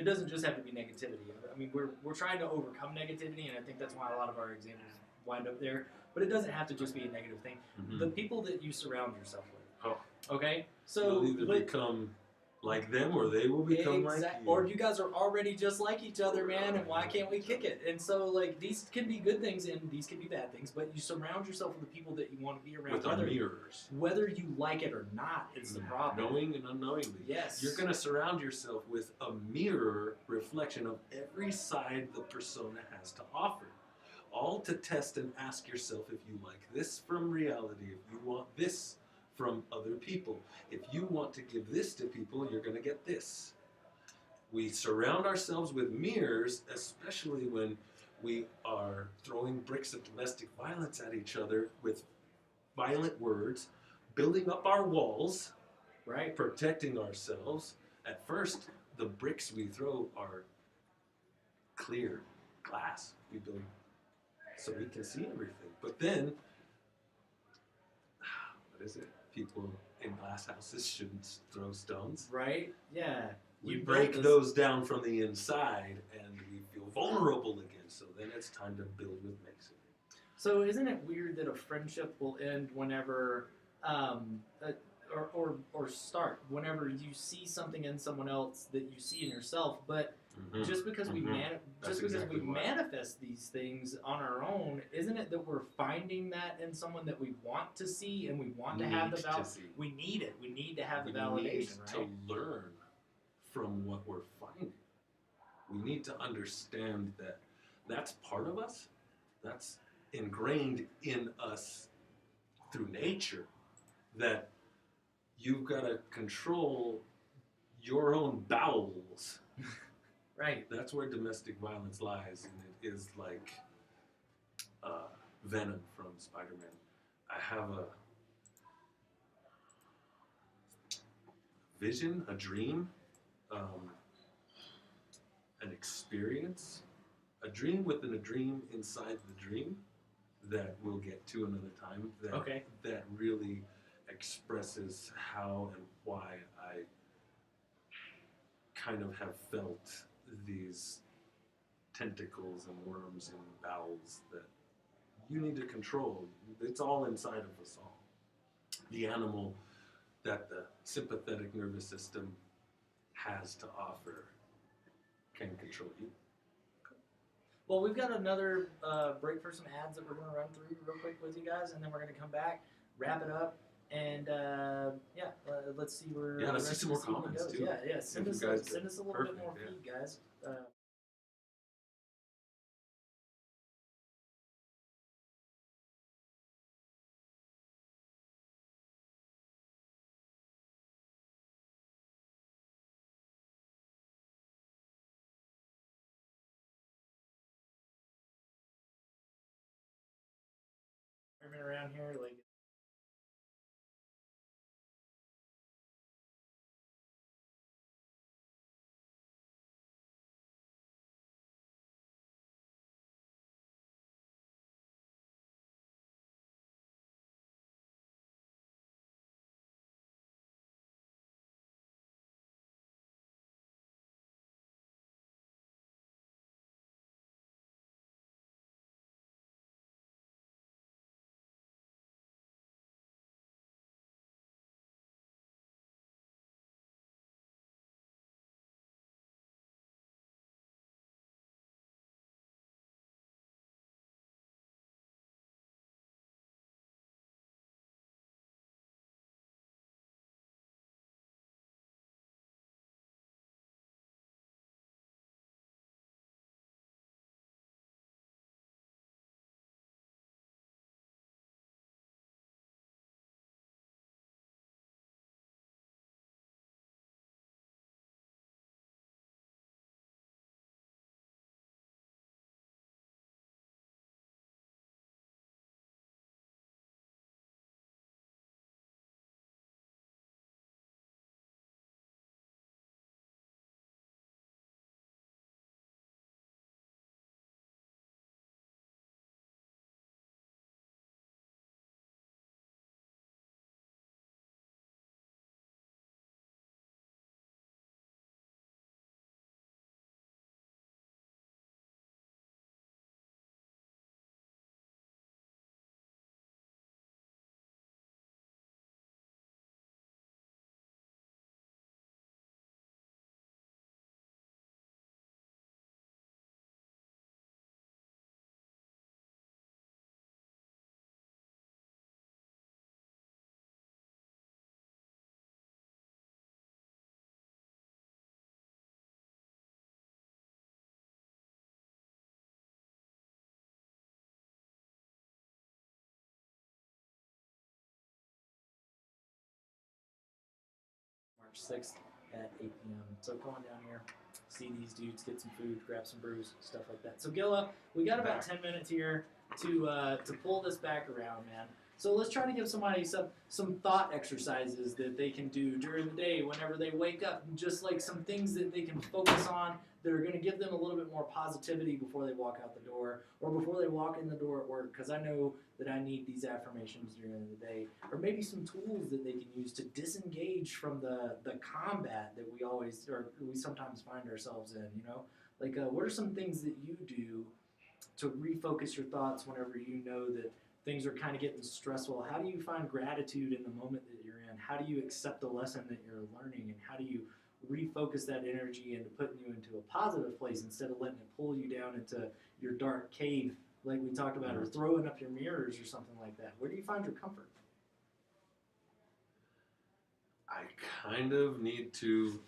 doesn't just have to be negativity. I mean, we're trying to overcome negativity, and I think that's why a lot of our examples wind up there. But it doesn't have to just be a negative thing. Mhm. The people that you surround yourself with. Oh. Okay. So You'll either become like them or they will become like you. Or you guys are already just like each other, man, and why can't we kick it? And so, like, these can be good things and these can be bad things, but you surround yourself with the people that you want to be around. With our mirrors. Whether you like it or not is the problem. Knowing and unknowingly. Yes. You're going to surround yourself with a mirror reflection of every side the persona has to offer. All to test and ask yourself if you like this from reality, if you want this from other people. If you want to give this to people, you're going to get this. We surround ourselves with mirrors, especially when we are throwing bricks of domestic violence at each other with violent words, building up our walls, Right. protecting ourselves. At first, the bricks we throw are clear glass. We build so we can see everything. But then, what is it? People in glass houses shouldn't throw stones. Right? Yeah. We You break built this- those down from the inside and we feel vulnerable again. So then it's time to build with masonry. So isn't it weird that a friendship will end whenever, or start whenever you see something in someone else that you see in yourself, but just because we exactly why. manifest these things on our own, isn't it that we're finding that in someone that we want to see and we want to have the Need to validation? see. We need it. We need to have the We validation, need right? to learn from what we're finding. We need to understand that that's part of us. That's ingrained in us through nature. That you've got to control your own bowels. Right. That's where domestic violence lies, and it is like Venom from Spider-Man. I have a vision, a dream, an experience, a dream within a dream inside the dream that we'll get to another time. That really expresses how and why I kind of have felt these tentacles and worms and bowels that you need to control. It's all inside of us all. The animal that the sympathetic nervous system has to offer can control you. Well, we've got another break for some ads that we're going to run through real quick with you guys, and then we're going to come back, wrap it up, And let's see where Yeah, the let's see rest some of more this evening comments, goes. too. Yeah. Send If us you guys send us a little bit perfect, more yeah. feed, guys. Around here, like. March 6th at 8 p.m. So come on down here, see these dudes, get some food, grab some brews, stuff like that. So Gilla, we got about 10 minutes here to pull this back around, man. So let's try to give somebody some thought exercises that they can do during the day whenever they wake up, just like some things that they can focus on that are going to give them a little bit more positivity before they walk out the door or before they walk in the door at work, because I know that I need these affirmations during the day, or maybe some tools that they can use to disengage from the combat that we sometimes find ourselves in. Like what are some things that you do to refocus your thoughts whenever you know that things are kind of getting stressful? How do you find gratitude in the moment that you're in? How do you accept the lesson that you're learning? And how do you refocus that energy into putting you into a positive place instead of letting it pull you down into your dark cave, like we talked about, or throwing up your mirrors or something like that? Where do you find your comfort? I kind of need to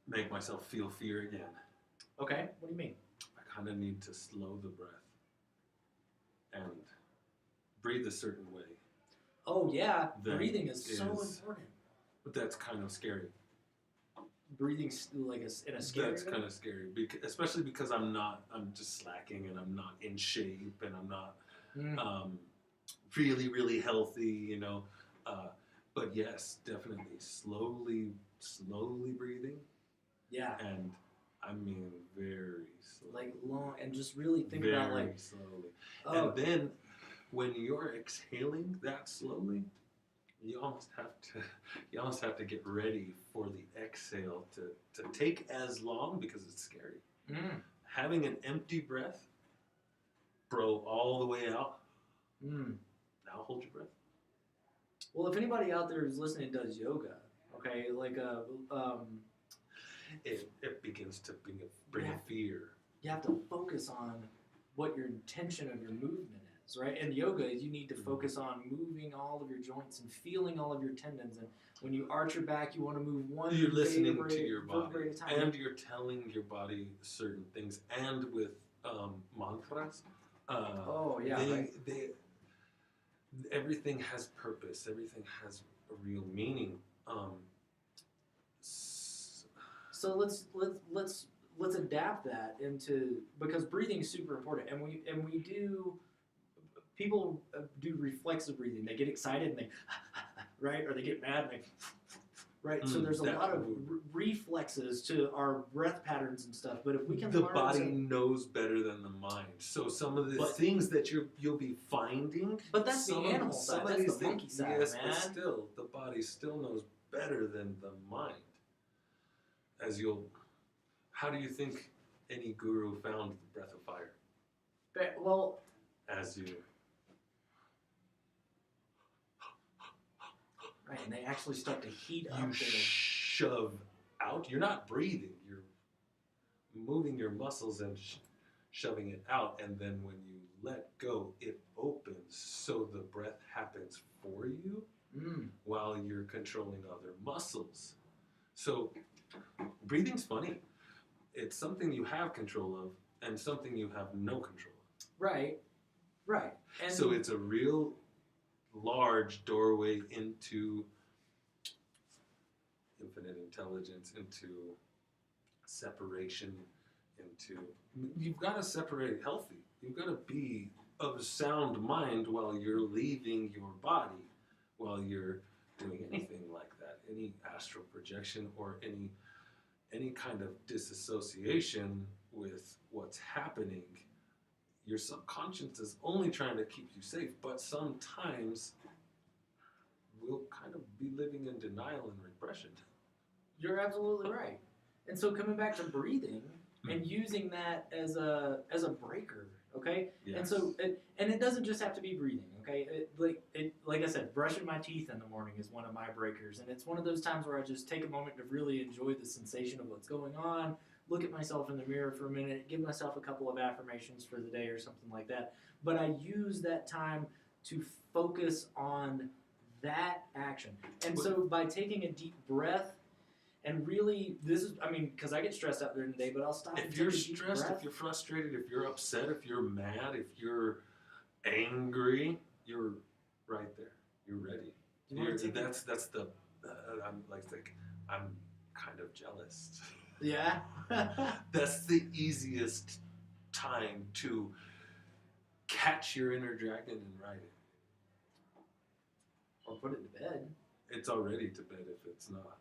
make myself feel fear again. Okay, what do you mean? I kind of need to slow the breath and breathe a certain way. Oh yeah, breathing is so important. But that's kind of scary. Breathing like in a scary. That's kind of scary, especially because I'm just slacking and I'm not in shape and I'm not really, really healthy, but yes, definitely slowly breathing. Yeah. And I mean very slowly. Like long, and just really think about like very slowly. And then when you're exhaling that slowly, you almost have to get ready for the exhale to take as long, because it's scary. Having an empty breath, bro, all the way out. Now hold your breath. Well, if anybody out there who's listening does yoga, okay, like it begins to bring a fear. You have to focus on what your intention of your movement right? In yoga, you need to focus on moving all of your joints and feeling all of your tendons. And when you arch your back, you want to move one You're listening vertebrae, to your body, vertebrae at a time. and you're telling your body certain things. And with mantras, Oh, yeah, right. everything has purpose. Everything has a real meaning. So let's adapt that into, because breathing is super important, and we do, people do reflexive breathing. They get excited and they right, or they get mad and they right. So there's a lot of reflexes to our breath patterns and stuff. But if we can, the body knows better than the mind. So some of the things that you'll be finding, but that's the animal side. That's the monkey side, yes, man. But still, the body still knows better than the mind. How do you think any guru found the breath of fire? Well, as you. Right, and they actually start to heat up. You shove out. You're not breathing. You're moving your muscles and shoving it out. And then when you let go, it opens. So the breath happens for you while you're controlling other muscles. So breathing's funny. It's something you have control of and something you have no control of. Right. And so it's a real large doorway into infinite intelligence, into separation, you've got to separate healthy. You've got to be of sound mind while you're leaving your body, while you're doing anything like that, any astral projection or any kind of disassociation with what's happening. Your subconscious is only trying to keep you safe, but sometimes we'll kind of be living in denial and repression. You're absolutely right. And so coming back to breathing and using that as a breaker, okay? Yes. And so it doesn't just have to be breathing, okay? Like I said, brushing my teeth in the morning is one of my breakers, and it's one of those times where I just take a moment to really enjoy the sensation of what's going on, look at myself in the mirror for a minute, give myself a couple of affirmations for the day or something like that. But I use that time to focus on that action. And so by taking a deep breath, and really, because I get stressed out during the day, but I'll stop. If you're stressed, if you're frustrated, if you're upset, if you're mad, if you're angry, you're right there. You're ready. I'm kind of jealous. Yeah. That's the easiest time to catch your inner dragon and ride it. Or put it to bed. It's already to bed if it's not.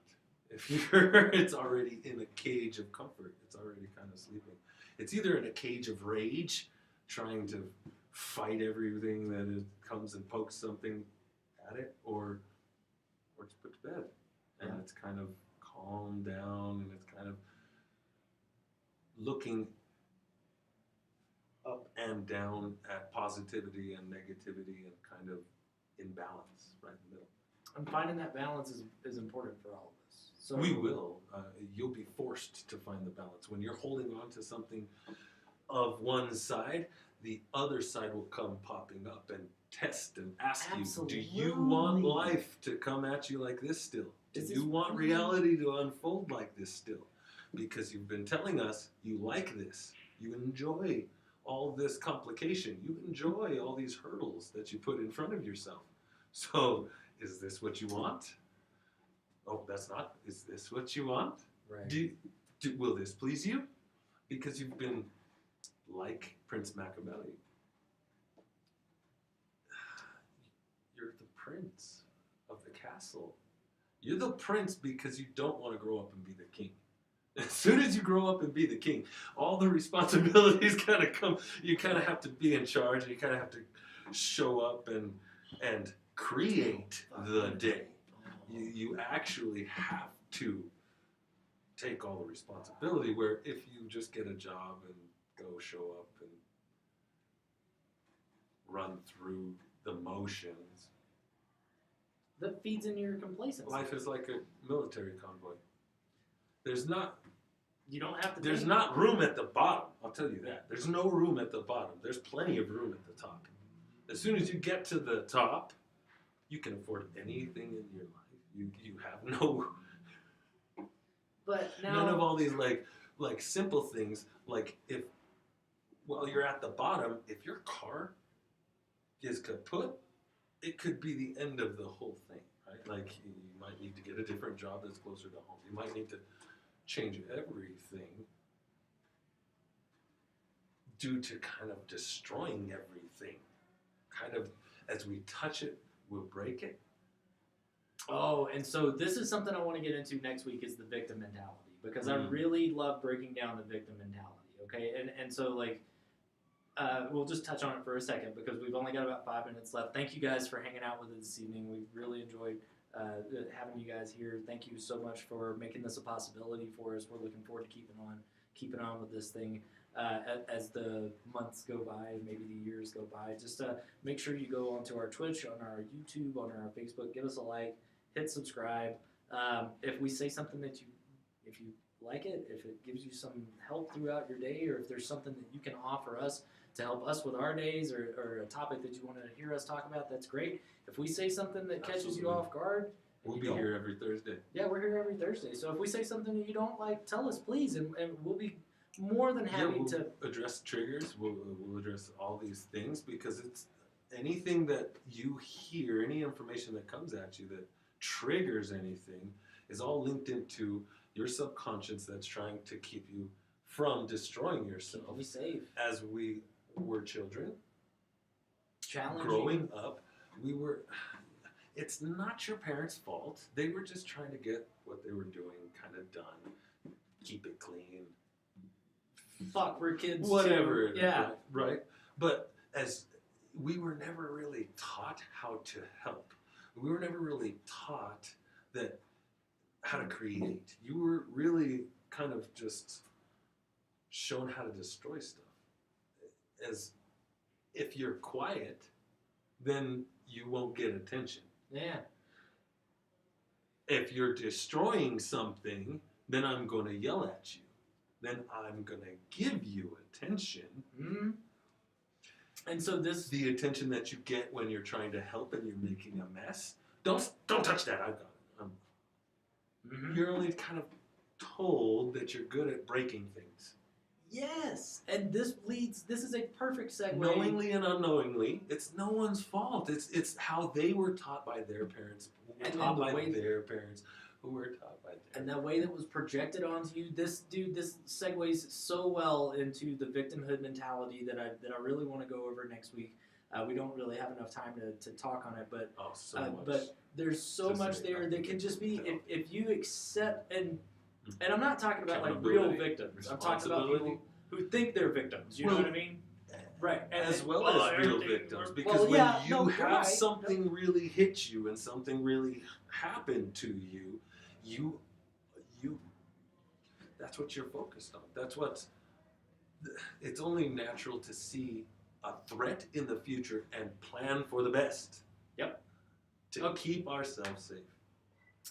It's already in a cage of comfort. It's already kind of sleeping. It's either in a cage of rage, trying to fight everything that comes and pokes something at it, or it's put to bed. And it's kind of calmed down, and it's kind of looking up and down at positivity and negativity and kind of in balance, right in the middle. I'm finding that balance is important for all of us. So we will. You'll be forced to find the balance. When you're holding on to something of one side, the other side will come popping up and test and ask Absolutely. you, do you want life to come at you like this still? Do you want reality to unfold like this still? Because you've been telling us you like this. You enjoy all this complication. You enjoy all these hurdles that you put in front of yourself. So, is this what you want? Oh, that's not. Is this what you want? Right. Will this please you? Because you've been like Prince Machiavelli. You're the prince of the castle. You're the prince because you don't want to grow up and be the king. As soon as you grow up and be the king, all the responsibilities kind of come. You kind of have to be in charge, and you kind of have to show up and create the day. You actually have to take all the responsibility, where if you just get a job and go show up and run through the motions, that feeds into your complacency. Life is like a military convoy. You don't have to. There's not room at the bottom. I'll tell you that. There's no room at the bottom. There's plenty of room at the top. As soon as you get to the top, you can afford anything in your life. You have But now, none of all these like simple things. Like if while you're at the bottom, if your car is kaput, it could be the end of the whole thing, right? Like you might need to get a different job that's closer to home. You might need to change everything due to kind of destroying everything. Kind of as we touch it, we'll break it. oh, and so this is something I want to get into next week is the victim mentality because I really love breaking down the victim mentality. Okay, and so like we'll just touch on it for a second because we've only got about 5 minutes left. Thank you guys for hanging out with us this evening. We've really enjoyed having you guys here. Thank you so much for making this a possibility for us. We're looking forward to keeping on with this thing as the months go by and maybe the years go by. Just make sure you go onto our Twitch, on our YouTube, on our Facebook. Give us a like, hit subscribe. If we say something that if you like it, if it gives you some help throughout your day, or if there's something that you can offer us to help us with our days, or a topic that you want to hear us talk about, that's great. If we say something that catches you off guard, we'll be here every Thursday. Yeah, we're here every Thursday. So if we say something that you don't like, tell us, please, and we'll be more than happy to address triggers. We'll address all these things because it's anything that you hear, any information that comes at you that triggers anything is all linked into your subconscious that's trying to keep you from destroying yourself. Be safe. As we were children, challenging, growing up, it's not your parents' fault. They were just trying to get what they were doing kind of done. Keep it clean. Fuck, we're kids. Whatever. Too. Yeah. Right? But as we were never really taught how to help. We were never really taught that how to create. You were really kind of just shown how to destroy stuff. As if you're quiet, then you won't get attention. Yeah. If you're destroying something, then I'm going to yell at you. Then I'm going to give you attention. Mm-hmm. And so the attention that you get when you're trying to help and you're making a mess. Don't touch that. I've got it. You're only kind of told that you're good at breaking things. Yes, and this is a perfect segue. Knowingly and unknowingly, it's no one's fault. It's how they were taught by their parents, who were taught by their parents, who were taught by their and the way that was projected onto you. This segues so well into the victimhood mentality that I really want to go over next week. We don't really have enough time to talk on it, but but there's so much there that can just be if you accept and I'm not talking about like real victims. I'm talking about people who think they're victims. You know what I mean? Right. As well as real victims, because when you have something really hit you and something really happened to you, you that's what you're focused on. It's only natural to see a threat in the future and plan for the best. Yep. To keep ourselves safe.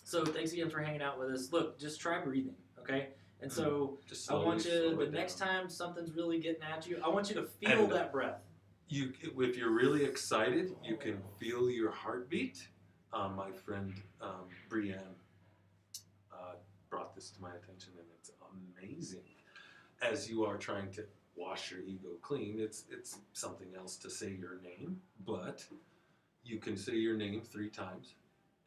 So thanks again for hanging out with us. Look, just try breathing, okay? And so I want you, the next time something's really getting at you, I want you to feel that breath. If you're really excited, you can feel your heartbeat. My friend Brianne brought this to my attention, and it's amazing. As you are trying to wash your ego clean, it's something else to say your name, but you can say your name 3 times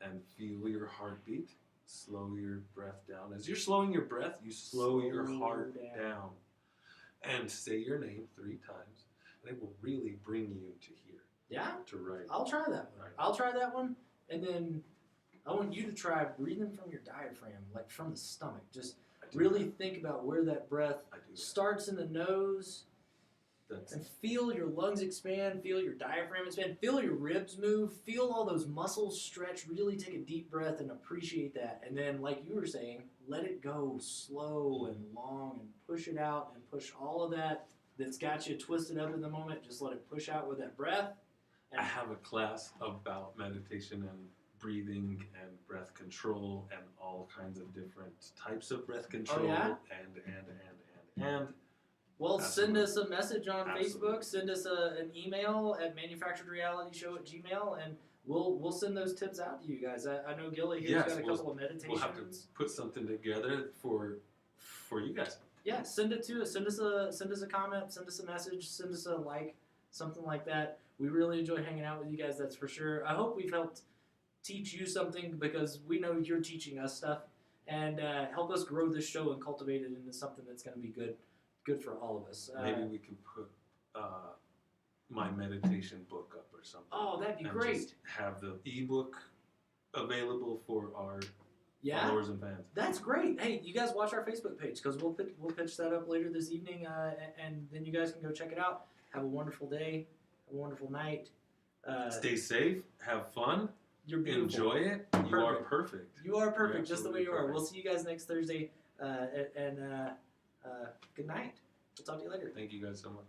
and feel your heartbeat. Slow your breath down. As you're slowing your breath, you slow your heart down. And say your name 3 times, and it will really bring you to here. Yeah? To right. I'll try that one. Right. I'll try that one, and then I want you to try breathing from your diaphragm, like from the stomach. Just really think about where that breath starts in the nose, and feel your lungs expand, feel your diaphragm expand, feel your ribs move, feel all those muscles stretch. Really take a deep breath and appreciate that. And then, like you were saying, let it go slow and long and push it out and push all of that's got you twisted up in the moment. Just let it push out with that breath. I have a class about meditation and breathing and breath control and all kinds of different types of breath control. Oh, yeah? And Well, send Absolutely. us a message on Absolutely. Facebook. Send us an email at manufacturedrealityshow@gmail, and we'll send those tips out to you guys. I know Gilly here's Yes, got a couple of meditations. we'll have to put something together for you guys. Yeah, send it to us. Send us a comment. Send us a message. Send us a like, something like that. We really enjoy hanging out with you guys. That's for sure. I hope we've helped teach you something because we know you're teaching us stuff, and help us grow this show and cultivate it into something that's going to be good for all of us. Maybe we can put my meditation book up or something. Oh, that'd be and great. Just have the ebook available for our followers and fans. That's great. Hey, you guys watch our Facebook page because we'll pitch that up later this evening, and then you guys can go check it out. Have a wonderful day, a wonderful night. Stay safe, have fun, You're beautiful. enjoy it. Perfect. You are perfect. You are perfect, just the way you are. Perfect. We'll see you guys next Thursday, and good night. We'll talk to you later. Thank you guys so much.